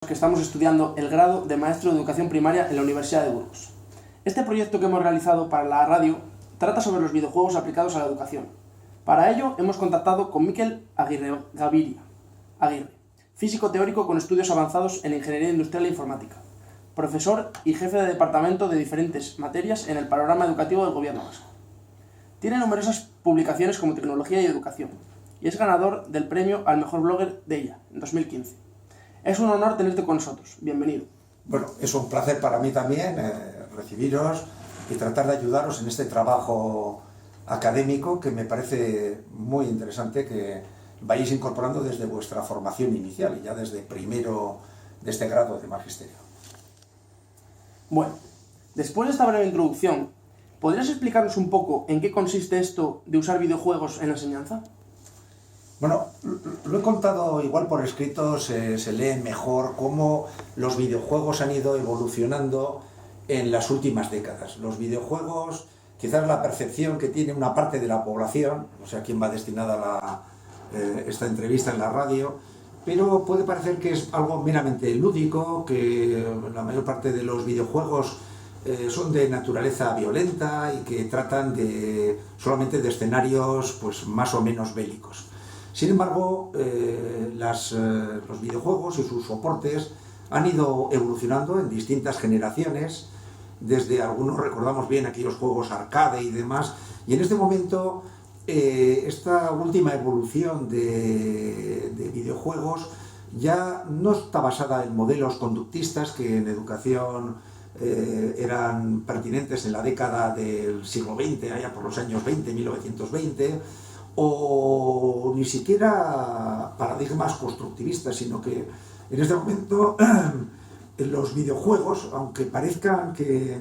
que estamos estudiando el grado de Maestro de Educación Primaria en la Universidad de Burgos. Este proyecto que hemos realizado para la radio trata sobre los videojuegos aplicados a la educación. Para ello hemos contactado con Mikel Aguirre, físico teórico con estudios avanzados en Ingeniería Industrial e Informática, profesor y jefe de departamento de diferentes materias en el panorama educativo del Gobierno vasco. Tiene numerosas publicaciones como Tecnología y Educación y es ganador del premio al mejor blogger de ella en 2015. Es un honor tenerte con nosotros. Bienvenido. Bueno, es un placer para mí también recibiros y tratar de ayudaros en este trabajo académico que me parece muy interesante que vayáis incorporando desde vuestra formación inicial y ya desde primero de este grado de magisterio. Bueno, después de esta breve introducción, ¿podrías explicarnos un poco en qué consiste esto de usar videojuegos en la enseñanza? Bueno, lo he contado igual por escrito, se lee mejor cómo los videojuegos han ido evolucionando en las últimas décadas. Los videojuegos, quizás la percepción que tiene una parte de la población, no sé a quién va destinada esta entrevista en la radio, pero puede parecer que es algo meramente lúdico, que la mayor parte de los videojuegos son de naturaleza violenta y que tratan solamente de escenarios pues, más o menos bélicos. Sin embargo, los videojuegos y sus soportes han ido evolucionando en distintas generaciones, desde algunos recordamos bien aquellos juegos arcade y demás, y en este momento esta última evolución de videojuegos ya no está basada en modelos conductistas que en educación eran pertinentes en la década del siglo XX, allá por los años 20, 1920, o ni siquiera paradigmas constructivistas, sino que en este momento los videojuegos, aunque parezcan que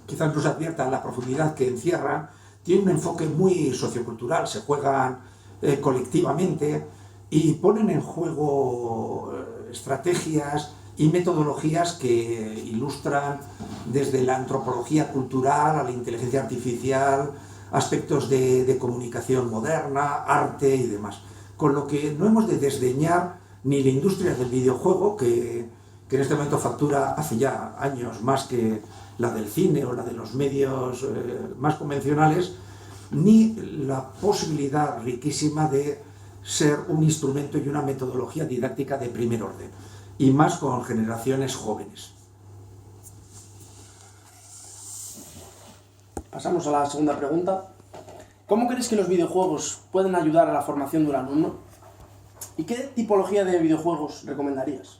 quizás no se adviertan la profundidad que encierran, tienen un enfoque muy sociocultural, se juegan colectivamente y ponen en juego estrategias y metodologías que ilustran desde la antropología cultural a la inteligencia artificial, aspectos de comunicación moderna, arte y demás. Con lo que no hemos de desdeñar ni la industria del videojuego, que en este momento factura hace ya años más que la del cine o la de los medios más convencionales, ni la posibilidad riquísima de ser un instrumento y una metodología didáctica de primer orden, y más con generaciones jóvenes. Pasamos a la segunda pregunta. ¿Cómo crees que los videojuegos pueden ayudar a la formación de un alumno? ¿Y qué tipología de videojuegos recomendarías?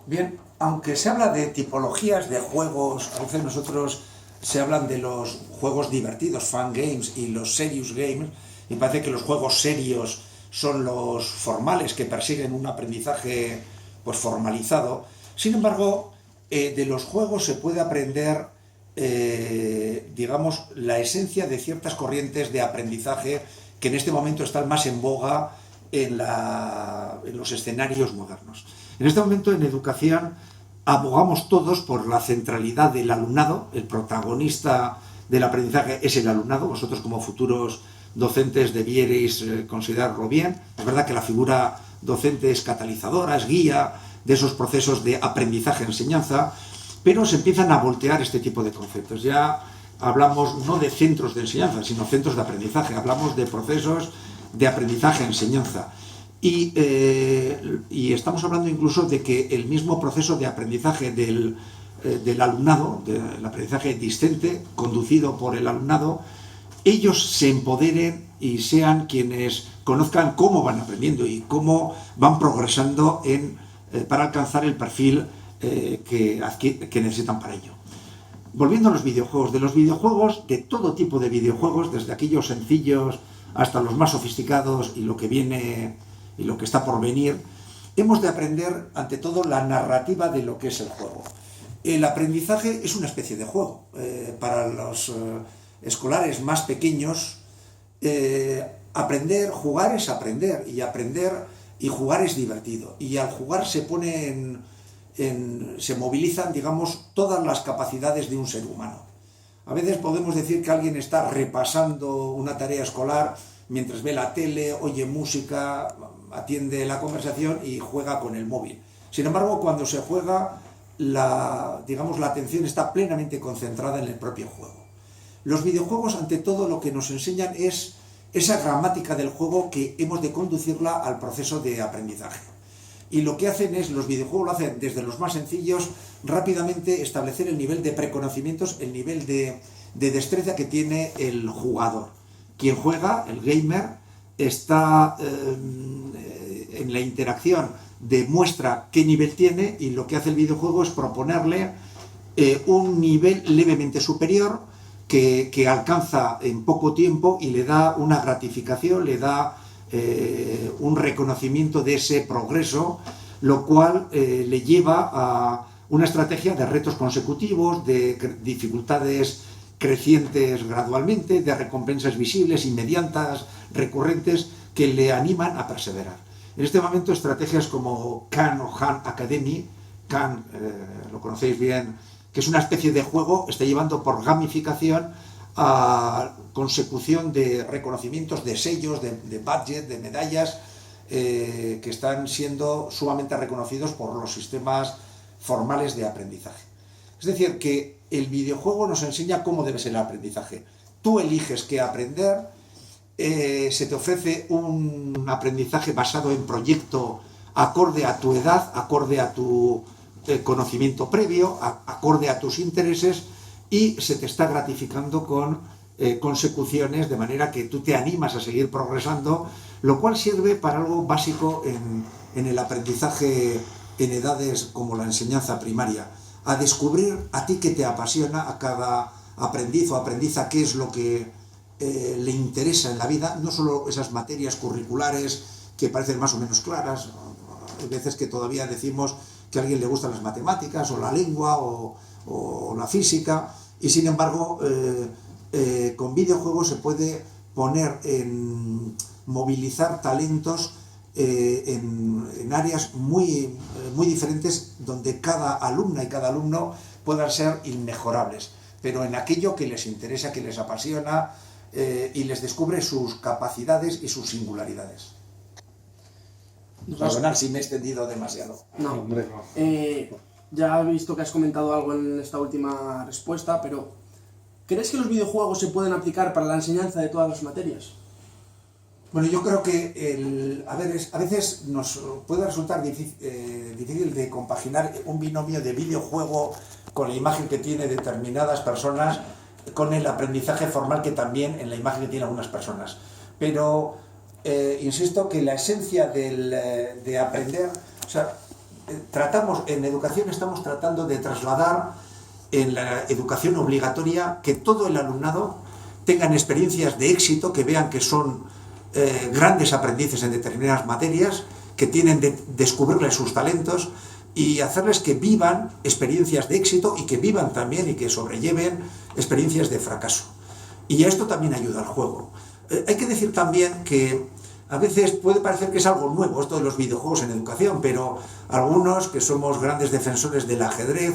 Bien, aunque se habla de tipologías de juegos, a veces nosotros se hablan de los juegos divertidos, fun games, y los serious games, y parece que los juegos serios son los formales que persiguen un aprendizaje pues, formalizado. Sin embargo, de los juegos se puede aprender digamos, la esencia de ciertas corrientes de aprendizaje que en este momento están más en boga en los escenarios modernos. En este momento en educación abogamos todos por la centralidad del alumnado, el protagonista del aprendizaje es el alumnado, vosotros como futuros docentes debierais considerarlo bien. Es verdad que la figura docente es catalizadora, es guía de esos procesos de aprendizaje-enseñanza, pero se empiezan a voltear este tipo de conceptos. Ya hablamos no de centros de enseñanza, sino centros de aprendizaje. Hablamos de procesos de aprendizaje-enseñanza. Y estamos hablando incluso de que el mismo proceso de aprendizaje del alumnado, del aprendizaje discente, conducido por el alumnado, ellos se empoderen y sean quienes conozcan cómo van aprendiendo y cómo van progresando para alcanzar el perfil que necesitan para ello. Volviendo a los videojuegos, de todo tipo de videojuegos, desde aquellos sencillos hasta los más sofisticados y lo que viene y lo que está por venir, hemos de aprender ante todo la narrativa de lo que es el juego. El aprendizaje es una especie de juego. Para los escolares más pequeños, jugar es aprender y jugar es divertido. Y al jugar se movilizan, digamos, todas las capacidades de un ser humano. A veces podemos decir que alguien está repasando una tarea escolar mientras ve la tele, oye música, atiende la conversación y juega con el móvil. Sin embargo, cuando se juega, digamos, la atención está plenamente concentrada en el propio juego. Los videojuegos, ante todo, lo que nos enseñan es esa gramática del juego que hemos de conducirla al proceso de aprendizaje. Y lo que hacen es, los videojuegos lo hacen desde los más sencillos, rápidamente establecer el nivel de preconocimientos, el nivel de destreza que tiene el jugador. Quien juega, el gamer, está en la interacción, demuestra qué nivel tiene, y lo que hace el videojuego es proponerle un nivel levemente superior que alcanza en poco tiempo y le da una gratificación, le da un reconocimiento de ese progreso, lo cual le lleva a una estrategia de retos consecutivos, de dificultades crecientes gradualmente, de recompensas visibles, inmediatas, recurrentes, que le animan a perseverar. En este momento, estrategias como Khan o Han Academy, Khan, lo conocéis bien, que es una especie de juego, está llevando por gamificación a consecución de reconocimientos, de sellos, de budget, de medallas, que están siendo sumamente reconocidos por los sistemas formales de aprendizaje. Es decir, que el videojuego nos enseña cómo debe ser el aprendizaje. Tú eliges qué aprender, se te ofrece un aprendizaje basado en proyecto acorde a tu edad, acorde a tu conocimiento previo, acorde a tus intereses, y se te está gratificando con consecuciones, de manera que tú te animas a seguir progresando, lo cual sirve para algo básico en el aprendizaje en edades como la enseñanza primaria, a descubrir a ti qué te apasiona, a cada aprendiz o aprendiza qué es lo que le interesa en la vida, no solo esas materias curriculares que parecen más o menos claras. Hay veces que todavía decimos que a alguien le gustan las matemáticas o la lengua o la física, y sin embargo con videojuegos se puede poner movilizar talentos en áreas muy diferentes, donde cada alumna y cada alumno puedan ser inmejorables, pero en aquello que les interesa, que les apasiona, y les descubre sus capacidades y sus singularidades. Perdonad si me he extendido demasiado. No, hombre. Ya he visto que has comentado algo en esta última respuesta, pero ¿crees que los videojuegos se pueden aplicar para la enseñanza de todas las materias? Bueno, yo creo que a veces nos puede resultar difícil de compaginar un binomio de videojuego con la imagen que tiene determinadas personas, con el aprendizaje formal que también en la imagen que tienen algunas personas. Pero insisto que la esencia de aprender, o sea, en educación estamos tratando de trasladar en la educación obligatoria que todo el alumnado tengan experiencias de éxito, que vean que son grandes aprendices en determinadas materias, que tienen de descubrirles sus talentos y hacerles que vivan experiencias de éxito, y que vivan también y que sobrelleven experiencias de fracaso. Y a esto también ayuda el juego. Hay que decir también que a veces puede parecer que es algo nuevo esto de los videojuegos en educación, pero algunos que somos grandes defensores del ajedrez,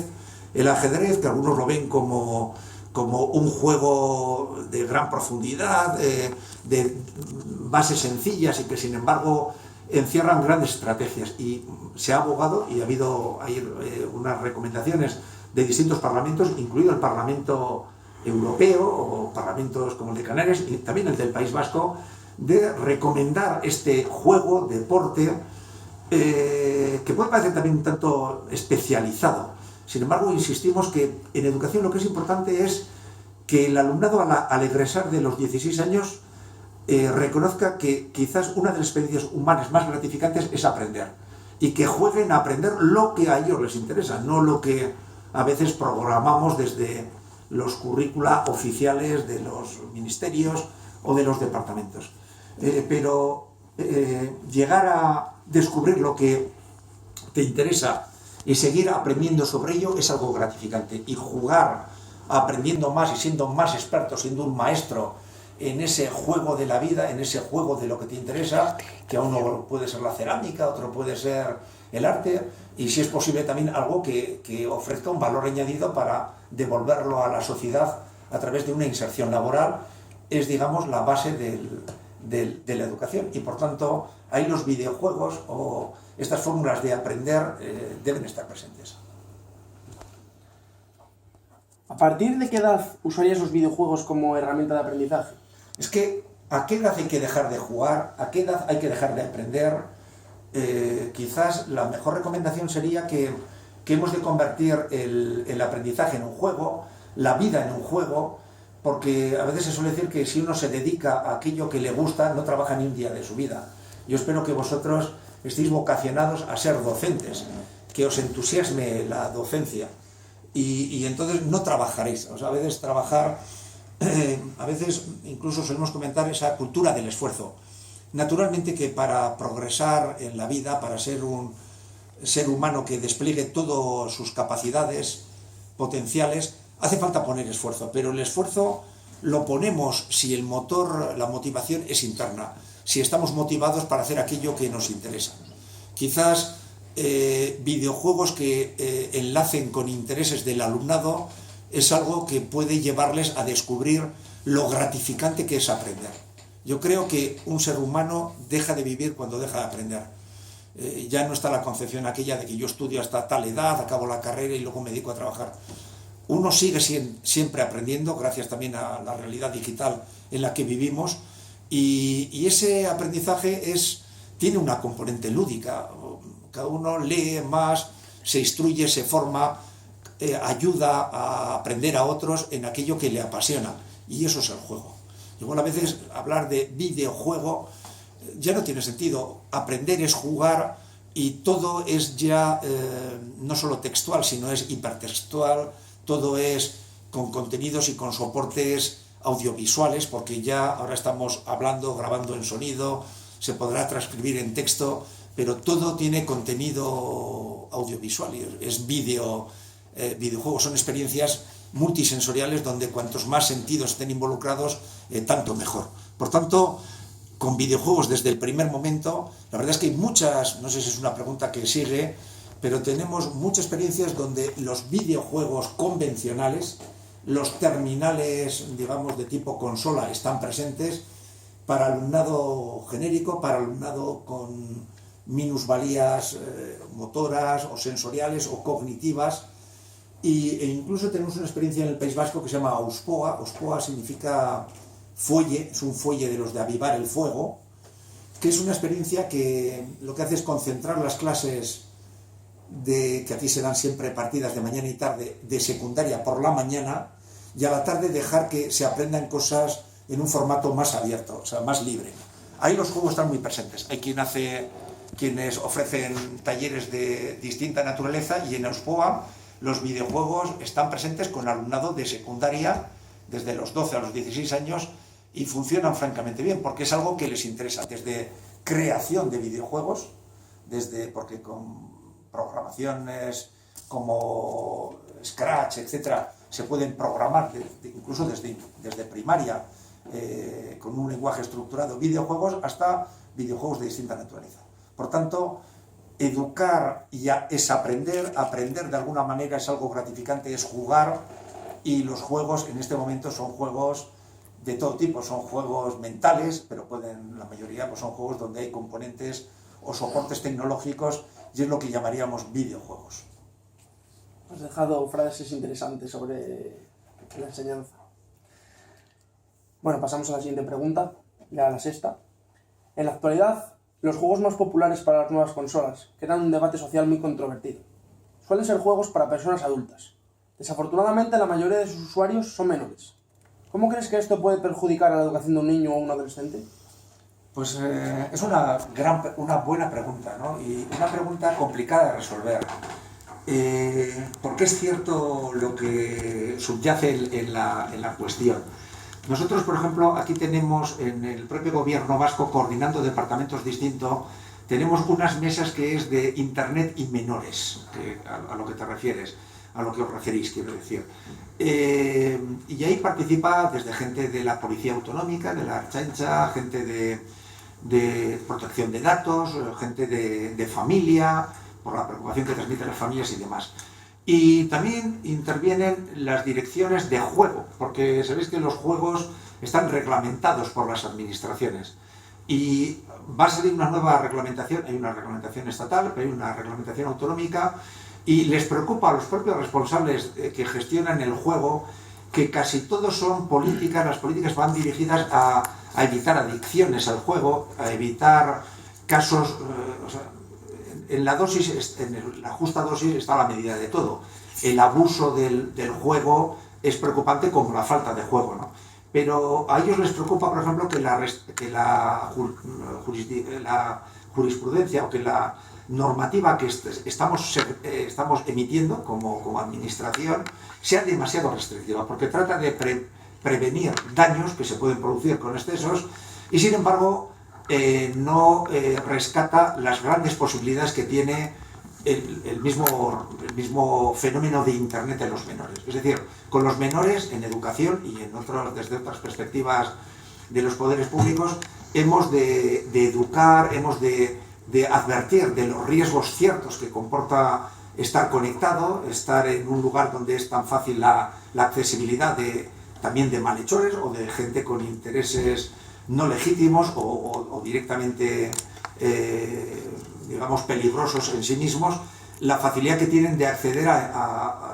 que algunos lo ven como un juego de gran profundidad, de bases sencillas, y que sin embargo encierran grandes estrategias, y se ha abogado, y ha habido unas recomendaciones de distintos parlamentos, incluido el Parlamento Europeo o parlamentos como el de Canarias y también el del País Vasco, de recomendar este juego, deporte, que puede parecer también un tanto especializado. Sin embargo, insistimos que en educación lo que es importante es que el alumnado al egresar de los 16 años reconozca que quizás una de las experiencias humanas más gratificantes es aprender, y que jueguen a aprender lo que a ellos les interesa, no lo que a veces programamos desde los currícula oficiales de los ministerios o de los departamentos. Pero llegar a descubrir lo que te interesa y seguir aprendiendo sobre ello es algo gratificante, y jugar aprendiendo más y siendo más experto, siendo un maestro en ese juego de la vida, en ese juego de lo que te interesa, que a uno puede ser la cerámica, otro puede ser el arte, y si es posible también algo que ofrezca un valor añadido para devolverlo a la sociedad a través de una inserción laboral, es, digamos, la base de la educación. Y por tanto, ahí los videojuegos o estas fórmulas de aprender deben estar presentes. ¿A partir de qué edad usarías los videojuegos como herramienta de aprendizaje? Es que, ¿a qué edad hay que dejar de jugar? ¿A qué edad hay que dejar de aprender? Quizás la mejor recomendación sería que hemos de convertir el aprendizaje en un juego, la vida en un juego, porque a veces se suele decir que si uno se dedica a aquello que le gusta, no trabaja ni un día de su vida. Yo espero que vosotros estéis vocacionados a ser docentes, que os entusiasme la docencia, y entonces no trabajaréis. O sea, a veces trabajar, a veces incluso solemos comentar esa cultura del esfuerzo. Naturalmente que para progresar en la vida, para ser un ser humano que despliegue todas sus capacidades potenciales, hace falta poner esfuerzo, pero el esfuerzo lo ponemos si el motor, la motivación es interna, si estamos motivados para hacer aquello que nos interesa. Quizás videojuegos que enlacen con intereses del alumnado es algo que puede llevarles a descubrir lo gratificante que es aprender. Yo creo que un ser humano deja de vivir cuando deja de aprender. Ya no está la concepción aquella de que yo estudio hasta tal edad, acabo la carrera y luego me dedico a trabajar. Uno sigue siempre aprendiendo, gracias también a la realidad digital en la que vivimos, y ese aprendizaje tiene una componente lúdica. Cada uno lee más, se instruye, se forma, ayuda a aprender a otros en aquello que le apasiona, y eso es el juego. Igual a veces hablar de videojuego ya no tiene sentido. Aprender es jugar, y todo es ya no solo textual, sino es hipertextual, todo es con contenidos y con soportes audiovisuales, porque ya ahora estamos hablando, grabando en sonido, se podrá transcribir en texto, pero todo tiene contenido audiovisual, es videojuegos, son experiencias multisensoriales donde cuantos más sentidos estén involucrados, tanto mejor. Por tanto, con videojuegos desde el primer momento, la verdad es que hay muchas, no sé si es una pregunta que sigue, pero tenemos muchas experiencias donde los videojuegos convencionales, los terminales, digamos, de tipo consola están presentes para alumnado genérico, para alumnado con minusvalías motoras o sensoriales o cognitivas, e incluso tenemos una experiencia en el País Vasco que se llama Auspoa. Auspoa significa fuelle, es un fuelle de los de avivar el fuego, que es una experiencia que lo que hace es concentrar las clases que aquí se dan siempre partidas de mañana y tarde, de secundaria por la mañana, y a la tarde dejar que se aprendan cosas en un formato más abierto, o sea, más libre. Ahí los juegos están muy presentes. Hay quienes ofrecen talleres de distinta naturaleza, y en Auspoa los videojuegos están presentes con alumnado de secundaria desde los 12 a los 16 años, y funcionan francamente bien, porque es algo que les interesa, desde creación de videojuegos, porque con programaciones como Scratch, etcétera, se pueden programar incluso desde primaria, con un lenguaje estructurado, videojuegos, hasta videojuegos de distinta naturaleza. Por tanto, educar es aprender de alguna manera es algo gratificante, es jugar, y los juegos en este momento son juegos de todo tipo, son juegos mentales, pero la mayoría pues son juegos donde hay componentes o soportes tecnológicos, y es lo que llamaríamos videojuegos. Has dejado frases interesantes sobre la enseñanza. Bueno, pasamos a la siguiente pregunta, ya la sexta. En la actualidad, los juegos más populares para las nuevas consolas crean un debate social muy controvertido. Suelen ser juegos para personas adultas. Desafortunadamente, la mayoría de sus usuarios son menores. ¿Cómo crees que esto puede perjudicar a la educación de un niño o un adolescente? Pues es una buena pregunta, ¿no? Y una pregunta complicada de resolver. Porque es cierto lo que subyace en la cuestión. Nosotros, por ejemplo, aquí tenemos en el propio gobierno vasco, coordinando departamentos distintos, tenemos unas mesas que es de Internet y menores, a lo que te refieres, a lo que os referís, quiero decir. Y ahí participa desde gente de la Policía Autonómica, de la Ertzaintza, gente de protección de datos, gente de familia, por la preocupación que transmiten las familias y demás. Y también intervienen las direcciones de juego, porque sabéis que los juegos están reglamentados por las administraciones. y va a salir una nueva reglamentación, hay una reglamentación estatal, pero hay una reglamentación autonómica, y les preocupa a los propios responsables que gestionan el juego que casi todos son políticas, las políticas van dirigidas a evitar adicciones al juego, a evitar casos, o sea, en la dosis, en la justa dosis está la medida de todo. El abuso del juego es preocupante como la falta de juego, ¿no? Pero a ellos les preocupa, por ejemplo, que la jurisprudencia o que la normativa que estamos emitiendo como administración sea demasiado restrictiva, porque trata de prevenir daños que se pueden producir con excesos y, sin embargo, no rescata las grandes posibilidades que tiene el mismo fenómeno de Internet en los menores. Es decir, con los menores en educación y desde otras perspectivas de los poderes públicos, hemos de educar, hemos de advertir de los riesgos ciertos que comporta estar conectado, estar en un lugar donde es tan fácil la accesibilidad también de malhechores o de gente con intereses no legítimos o directamente digamos peligrosos en sí mismos, la facilidad que tienen de acceder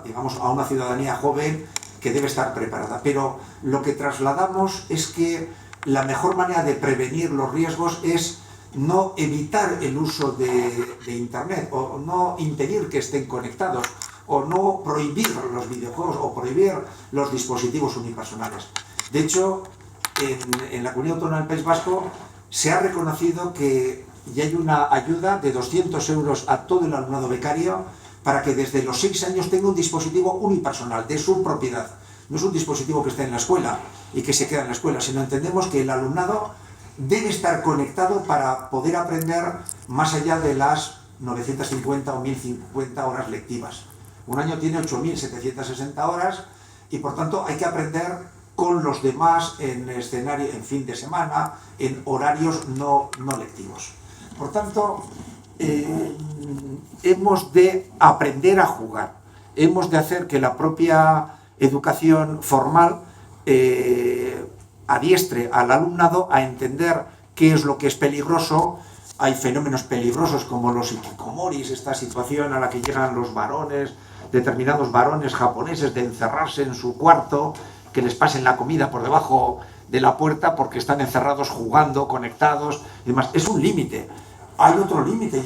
digamos, a una ciudadanía joven que debe estar preparada. Pero lo que trasladamos es que la mejor manera de prevenir los riesgos es no evitar el uso de Internet, o no impedir que estén conectados, o no prohibir los videojuegos, o prohibir los dispositivos unipersonales. De hecho, en la Comunidad Autónoma del País Vasco se ha reconocido que ya hay una ayuda de 200 euros a todo el alumnado becario para que desde los 6 años tenga un dispositivo unipersonal de su propiedad. No es un dispositivo que esté en la escuela y que se queda en la escuela, sino entendemos que el alumnado debe estar conectado para poder aprender más allá de las 950 o 1050 horas lectivas. Un año tiene 8.760 horas y por tanto hay que aprender con los demás en escenario, en fin de semana, en horarios no lectivos. Por tanto, hemos de aprender a jugar, hemos de hacer que la propia educación formal adiestre al alumnado a entender qué es lo que es peligroso. Hay fenómenos peligrosos como los hikikomoris, esta situación a la que llegan los varones, determinados varones japoneses, de encerrarse en su cuarto, que les pasen la comida por debajo de la puerta porque están encerrados jugando, conectados y demás. Es un límite. Hay otro límite,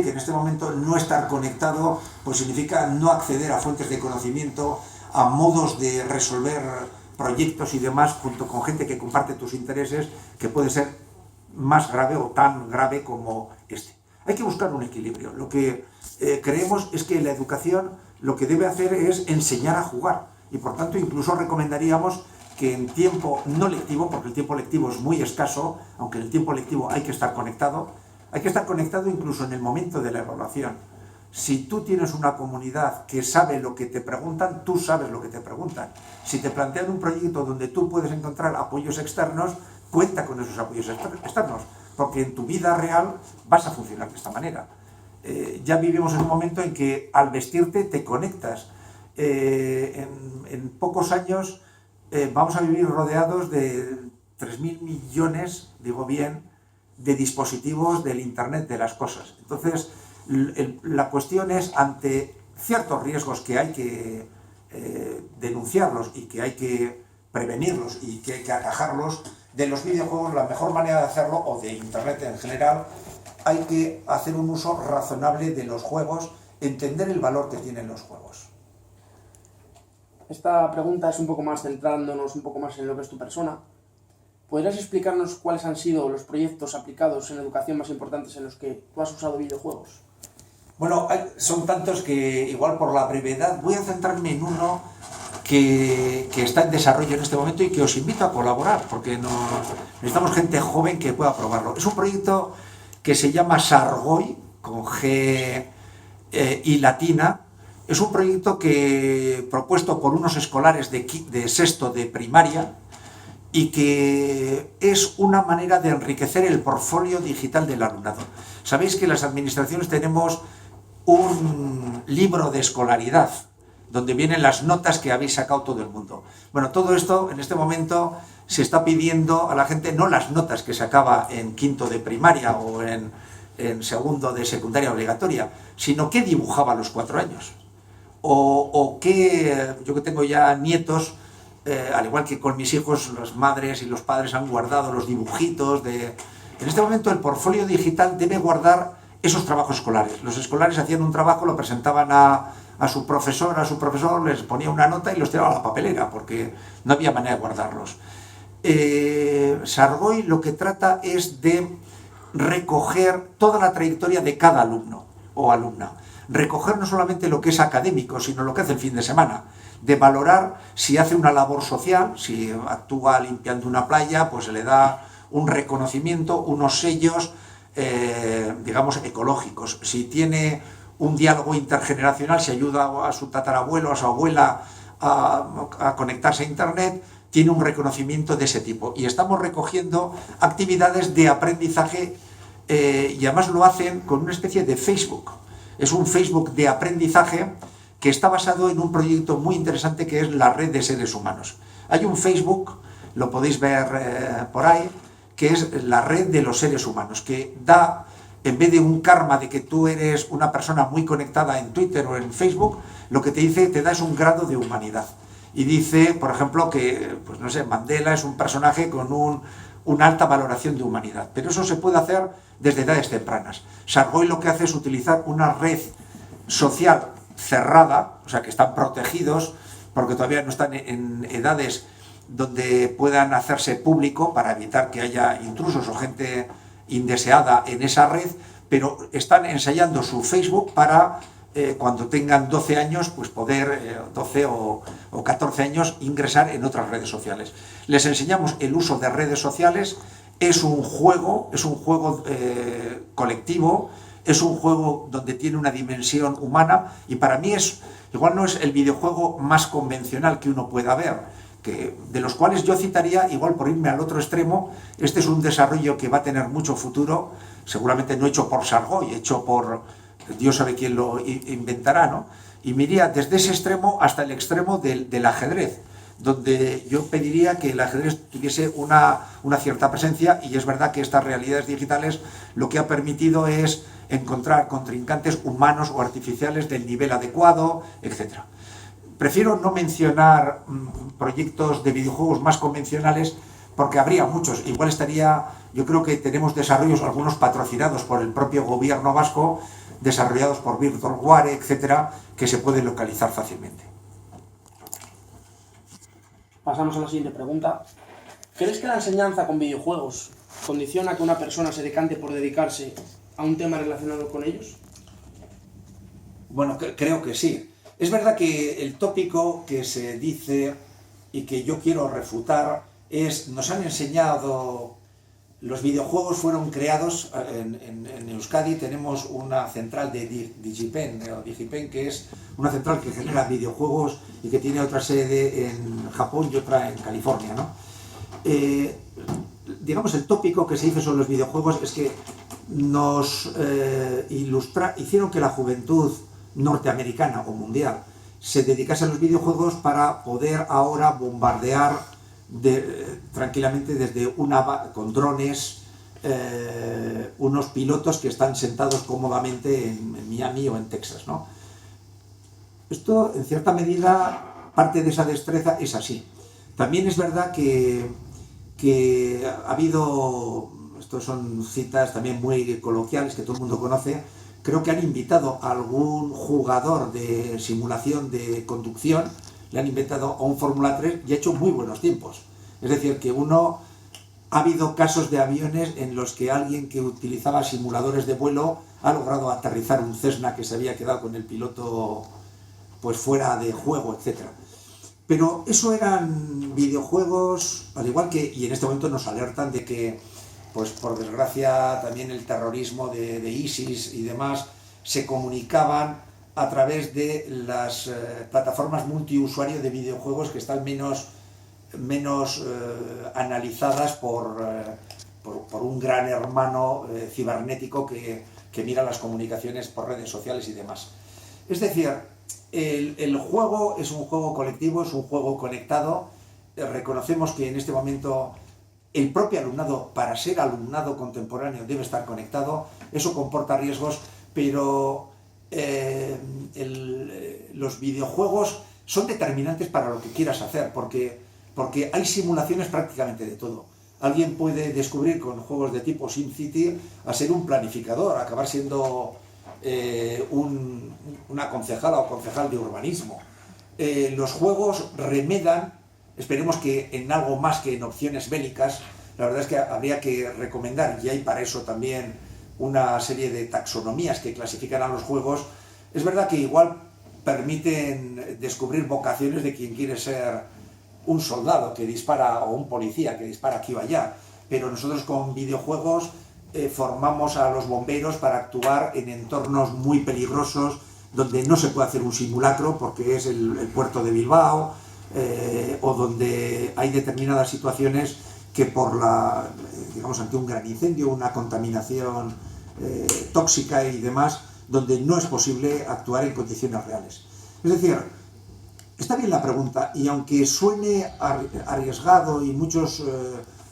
que en este momento no estar conectado pues significa no acceder a fuentes de conocimiento, a modos de resolver proyectos y demás junto con gente que comparte tus intereses, que puede ser más grave o tan grave como este. Hay que buscar un equilibrio. Lo que creemos es que la educación lo que debe hacer es enseñar a jugar, y por tanto incluso recomendaríamos que en tiempo no lectivo, porque el tiempo lectivo es muy escaso, aunque en el tiempo lectivo hay que estar conectado incluso en el momento de la evaluación. Si tú tienes una comunidad que sabe lo que te preguntan, tú sabes lo que te preguntan. Si te plantean un proyecto donde tú puedes encontrar apoyos externos, cuenta con esos apoyos externos, porque en tu vida real vas a funcionar de esta manera. Ya vivimos en un momento en que al vestirte te conectas. En pocos años vamos a vivir rodeados de 3.000 millones, digo bien, de dispositivos del Internet de las cosas. Entonces, la cuestión es, ante ciertos riesgos que hay que denunciarlos y que hay que prevenirlos y que hay que atajarlos, de los videojuegos la mejor manera de hacerlo, o de Internet en general, hay que hacer un uso razonable de los juegos, entender el valor que tienen los juegos. Esta pregunta es un poco más centrándonos un poco más en lo que es tu persona. ¿Podrías explicarnos cuáles han sido los proyectos aplicados en educación más importantes en los que tú has usado videojuegos? Bueno, son tantos que igual por la brevedad voy a centrarme en uno que está en desarrollo en este momento y que os invito a colaborar, porque necesitamos gente joven que pueda probarlo. Es un proyecto que se llama Sargoy, con G y latina. Es un proyecto propuesto por unos escolares de sexto de primaria, y que es una manera de enriquecer el portfolio digital del alumnado. Sabéis que las administraciones tenemos un libro de escolaridad, donde vienen las notas que habéis sacado todo el mundo. Bueno, todo esto en este momento se está pidiendo a la gente no las notas que sacaba en quinto de primaria o en segundo de secundaria obligatoria, sino qué dibujaba a los 4 años. O qué, yo que tengo ya nietos, al igual que con mis hijos, las madres y los padres han guardado los dibujitos de... En este momento el portfolio digital debe guardar esos trabajos escolares. Los escolares hacían un trabajo, lo presentaban a su profesor, les ponía una nota y los tiraba a la papelera, porque no había manera de guardarlos. Sargoi lo que trata es de recoger toda la trayectoria de cada alumno o alumna. Recoger no solamente lo que es académico, sino lo que hace el fin de semana. De valorar si hace una labor social, si actúa limpiando una playa, pues se le da un reconocimiento, unos sellos, digamos, ecológicos. Si tiene un diálogo intergeneracional, si ayuda a su tatarabuelo, a su abuela a conectarse a Internet, tiene un reconocimiento de ese tipo. Y estamos recogiendo actividades de aprendizaje y además lo hacen con una especie de Facebook. Es un Facebook de aprendizaje que está basado en un proyecto muy interesante que es la red de seres humanos. Hay un Facebook, lo podéis ver por ahí, que es la red de los seres humanos, que da, en vez de un karma de que tú eres una persona muy conectada en Twitter o en Facebook, lo que te dice, te da es un grado de humanidad. Y dice, por ejemplo, que, pues no sé, Mandela es un personaje con una alta valoración de humanidad. Pero eso se puede hacer desde edades tempranas. Sargoi lo que hace es utilizar una red social cerrada, o sea, que están protegidos, porque todavía no están en edades donde puedan hacerse público para evitar que haya intrusos o gente indeseada en esa red, pero están ensayando su Facebook para cuando tengan 12 años, pues poder, 12 o 14 años, ingresar en otras redes sociales. Les enseñamos el uso de redes sociales, es un juego colectivo, es un juego donde tiene una dimensión humana y para mí igual no es el videojuego más convencional que uno pueda ver, de los cuales yo citaría, igual por irme al otro extremo, este es un desarrollo que va a tener mucho futuro, seguramente no hecho por Sargoi, hecho por Dios sabe quién lo inventará, ¿no? Y me iría desde ese extremo hasta el extremo del ajedrez, donde yo pediría que el ajedrez tuviese una cierta presencia, y es verdad que estas realidades digitales lo que ha permitido es encontrar contrincantes humanos o artificiales del nivel adecuado, etc. Prefiero no mencionar proyectos de videojuegos más convencionales porque habría muchos. Igual yo creo que tenemos desarrollos, algunos patrocinados por el propio gobierno vasco, desarrollados por Virtualware, etcétera, que se pueden localizar fácilmente. Pasamos a la siguiente pregunta. ¿Crees que la enseñanza con videojuegos condiciona que una persona se decante por dedicarse a un tema relacionado con ellos? Bueno, creo que sí. Es verdad que el tópico que se dice y que yo quiero refutar es, nos han enseñado, los videojuegos fueron creados, en Euskadi tenemos una central de Digipen, que es una central que genera videojuegos y que tiene otra sede en Japón y otra en California, ¿no? Digamos, el tópico que se dice sobre los videojuegos es que nos hicieron que la juventud norteamericana o mundial se dedicase a los videojuegos para poder ahora bombardear tranquilamente con drones unos pilotos que están sentados cómodamente en Miami o en Texas, ¿no? Esto, en cierta medida, parte de esa destreza es así. También es verdad que ha habido, estos son citas también muy coloquiales que todo el mundo conoce, creo que han invitado a algún jugador de simulación de conducción, le han invitado a un Fórmula 3 y ha hecho muy buenos tiempos. Es decir, que ha habido casos de aviones en los que alguien que utilizaba simuladores de vuelo ha logrado aterrizar un Cessna que se había quedado con el piloto pues fuera de juego, etc. Pero eso eran videojuegos, al igual que, y en este momento nos alertan de que, pues por desgracia, también el terrorismo de ISIS y demás se comunicaban a través de las plataformas multiusuario de videojuegos que están menos analizadas por un gran hermano cibernético que mira las comunicaciones por redes sociales y demás. Es decir, el juego es un juego colectivo, es un juego conectado, reconocemos que en este momento el propio alumnado, para ser alumnado contemporáneo, debe estar conectado. Eso comporta riesgos, pero los videojuegos son determinantes para lo que quieras hacer, porque hay simulaciones prácticamente de todo. Alguien puede descubrir con juegos de tipo SimCity a ser un planificador, acabar siendo una concejala o concejal de urbanismo. Los juegos remedan, esperemos que en algo más que en opciones bélicas. La verdad es que habría que recomendar, y hay para eso también una serie de taxonomías que clasifican a los juegos. Es verdad que igual permiten descubrir vocaciones de quien quiere ser un soldado que dispara o un policía que dispara aquí o allá, pero nosotros con videojuegos formamos a los bomberos para actuar en entornos muy peligrosos donde no se puede hacer un simulacro porque es el puerto de Bilbao, o donde hay determinadas situaciones que digamos, ante un gran incendio, una contaminación tóxica y demás, donde no es posible actuar en condiciones reales. Es decir, está bien la pregunta, y aunque suene arriesgado y muchos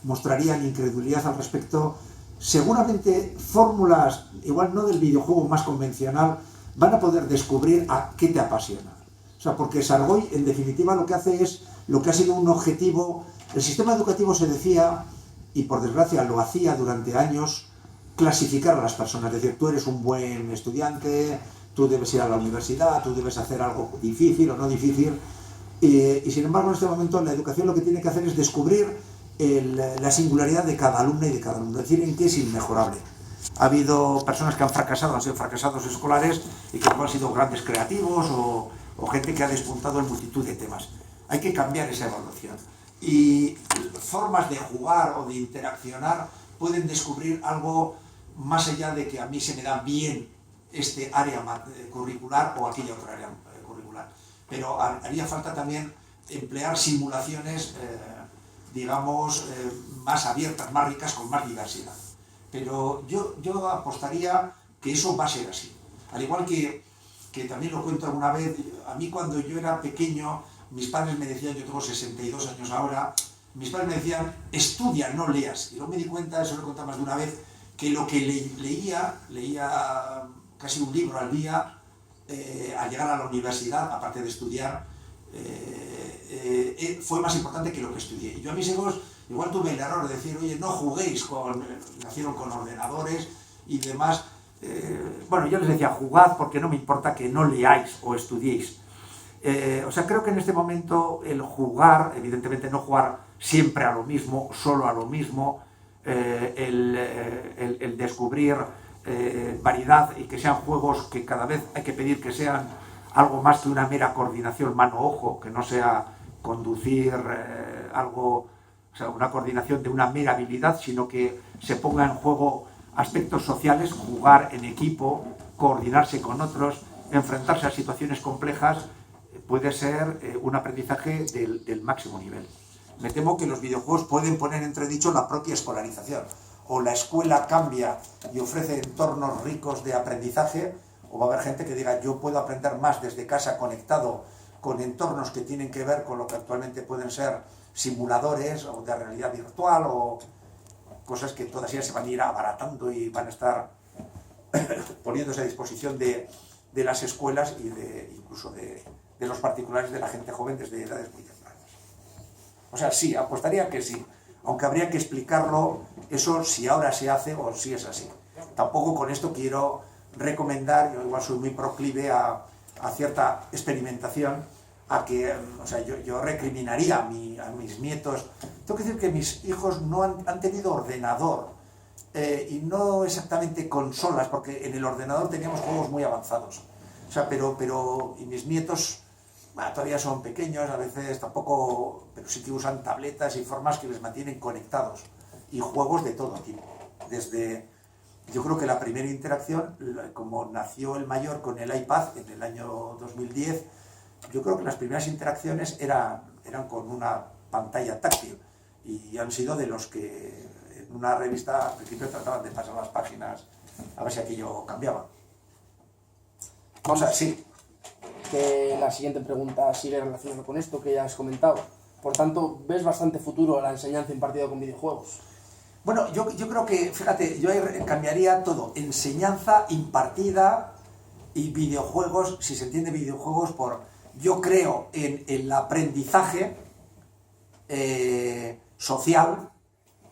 mostrarían incredulidad al respecto, seguramente fórmulas, igual no del videojuego más convencional, van a poder descubrir a qué te apasiona. O sea, porque Sargoy, en definitiva, lo que hace es lo que ha sido un objetivo. El sistema educativo se decía, y por desgracia lo hacía durante años, clasificar a las personas. Es decir, tú eres un buen estudiante, tú debes ir a la universidad, tú debes hacer algo difícil o no difícil. Y sin embargo, en este momento, la educación lo que tiene que hacer es descubrir la singularidad de cada alumno y de cada alumno, es decir, en qué es inmejorable. Ha habido personas que han sido fracasados escolares y que han sido grandes creativos o gente que ha despuntado en multitud de temas. Hay que cambiar esa evaluación. Y formas de jugar o de interaccionar pueden descubrir algo más allá de que a mí se me da bien este área curricular o aquella otra área curricular. Pero haría falta también emplear simulaciones, digamos, más abiertas, más ricas, con más diversidad. Pero yo apostaría que eso va a ser así. Al igual que también lo cuento alguna vez, a mí cuando yo era pequeño, mis padres me decían, yo tengo 62 años ahora, mis padres me decían, estudia, no leas. Y luego me di cuenta, eso lo he contado más de una vez, que lo que leía casi un libro al día, al llegar a la universidad, aparte de estudiar, fue más importante que lo que estudié. Y yo a mis hijos igual tuve el error de decir, oye, no juguéis, nacieron con ordenadores y demás. Bueno, yo les decía, jugad porque no me importa que no leáis o estudiéis. O sea, creo que en este momento el jugar, evidentemente no jugar siempre a lo mismo, solo a lo mismo, el descubrir variedad y que sean juegos que cada vez hay que pedir que sean algo más que una mera coordinación mano-ojo, que no sea conducir algo, o sea, una coordinación de una mera habilidad, sino que se ponga en juego aspectos sociales, jugar en equipo, coordinarse con otros, enfrentarse a situaciones complejas, puede ser un aprendizaje del máximo nivel. Me temo que los videojuegos pueden poner en entredicho la propia escolarización. O la escuela cambia y ofrece entornos ricos de aprendizaje, o va a haber gente que diga, yo puedo aprender más desde casa conectado con entornos que tienen que ver con lo que actualmente pueden ser simuladores o de realidad virtual o cosas que todas ellas se van a ir abaratando y van a estar poniéndose a disposición de las escuelas y incluso de los particulares, de la gente joven desde edades muy tempranas. O sea, sí, apostaría que sí, aunque habría que explicarlo eso si ahora se hace o si es así. Tampoco con esto quiero recomendar, yo igual soy muy proclive a cierta experimentación, a que, o sea, yo recriminaría a mis nietos. Tengo que decir que mis hijos no han tenido ordenador y no exactamente consolas, porque en el ordenador teníamos juegos muy avanzados. O sea, pero y mis nietos todavía son pequeños, a veces tampoco, pero sí que usan tabletas y formas que les mantienen conectados. Y juegos de todo tipo. Yo creo que la primera interacción, como nació el mayor con el iPad en el año 2010, yo creo que las primeras interacciones eran con una pantalla táctil y han sido de los que en una revista al principio trataban de pasar las páginas a ver si aquello cambiaba. Vamos a ver, sí. Que la siguiente pregunta sigue relacionada con esto que ya has comentado. Por tanto, ves bastante futuro a la enseñanza impartida con videojuegos. Bueno, yo creo que, fíjate, yo ahí cambiaría todo, enseñanza impartida y videojuegos, si se entiende videojuegos por, yo creo en el aprendizaje social,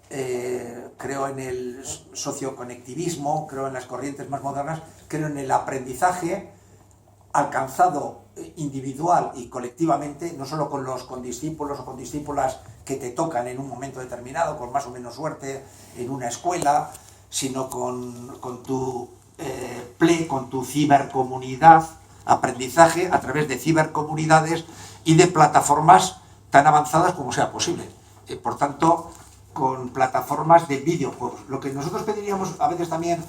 creo en el socioconectivismo, creo en las corrientes más modernas, creo en el aprendizaje alcanzado individual y colectivamente, no solo con los condiscípulos o condiscípulas que te tocan en un momento determinado, con más o menos suerte, en una escuela, sino con tu con tu cibercomunidad, aprendizaje a través de cibercomunidades y de plataformas tan avanzadas como sea posible. Por tanto, con plataformas de videojuegos. Lo que nosotros pediríamos a veces también,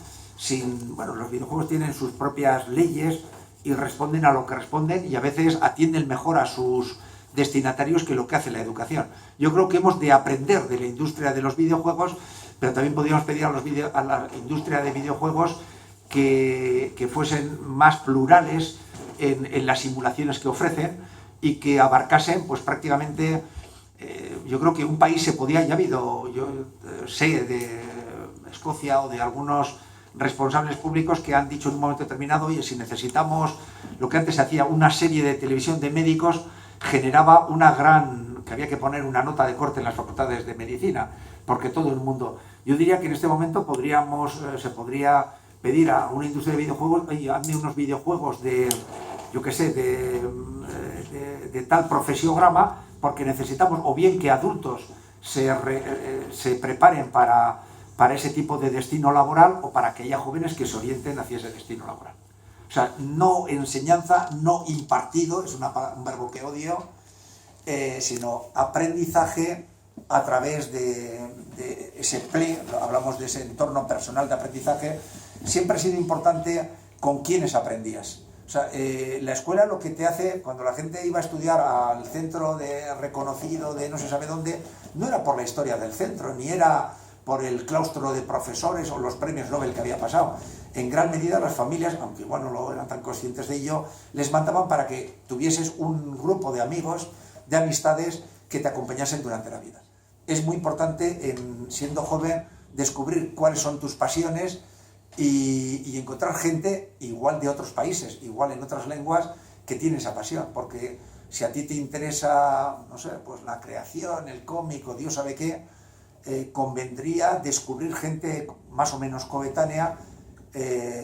bueno, los videojuegos tienen sus propias leyes y responden a lo que responden y a veces atienden mejor a sus destinatarios que lo que hace la educación. Yo creo que hemos de aprender de la industria de los videojuegos, pero también podríamos pedir a la industria de videojuegos que fuesen más plurales en las simulaciones que ofrecen y que abarcasen pues prácticamente, yo creo que un país se podía, ya ha habido, yo sé de Escocia o de algunos responsables públicos que han dicho en un momento determinado, oye, si necesitamos, lo que antes se hacía, una serie de televisión de médicos, generaba una gran, que había que poner una nota de corte en las facultades de medicina, porque todo el mundo, yo diría que en este momento se podría pedir a una industria de videojuegos, oye, hazme unos videojuegos de, yo qué sé, de tal profesiograma, porque necesitamos o bien que adultos se preparen para ese tipo de destino laboral o para que haya jóvenes que se orienten hacia ese destino laboral. O sea, no enseñanza, no impartido, es un verbo que odio, sino aprendizaje a través de ese hablamos de ese entorno personal de aprendizaje. Siempre ha sido importante con quiénes aprendías. O sea, la escuela lo que te hace, cuando la gente iba a estudiar al centro reconocido de no se sabe dónde, no era por la historia del centro, ni era por el claustro de profesores o los premios Nobel que había pasado. En gran medida las familias, aunque igual no lo eran tan conscientes de ello, les mandaban para que tuvieses un grupo de amigos, de amistades que te acompañasen durante la vida. Es muy importante, siendo joven, descubrir cuáles son tus pasiones y encontrar gente igual de otros países, igual en otras lenguas, que tiene esa pasión, porque si a ti te interesa, no sé, pues la creación, el cómic o Dios sabe qué, convendría descubrir gente más o menos coetánea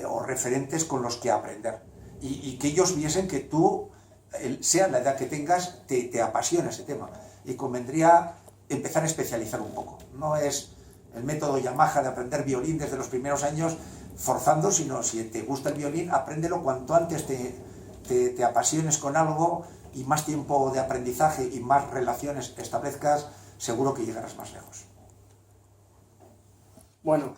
o referentes con los que aprender y que ellos viesen que tú, sea la edad que tengas, te apasiona ese tema y convendría empezar a especializar un poco. No es el método Yamaha de aprender violín desde los primeros años forzando, sino si te gusta el violín, apréndelo cuanto antes te apasiones con algo y más tiempo de aprendizaje y más relaciones establezcas, seguro que llegarás más lejos. Bueno,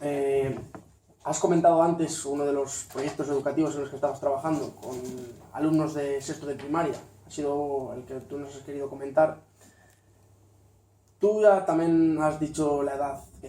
has comentado antes uno de los proyectos educativos en los que estabas trabajando con alumnos de sexto de primaria. Ha sido el que tú nos has querido comentar. Tú ya también has dicho la edad que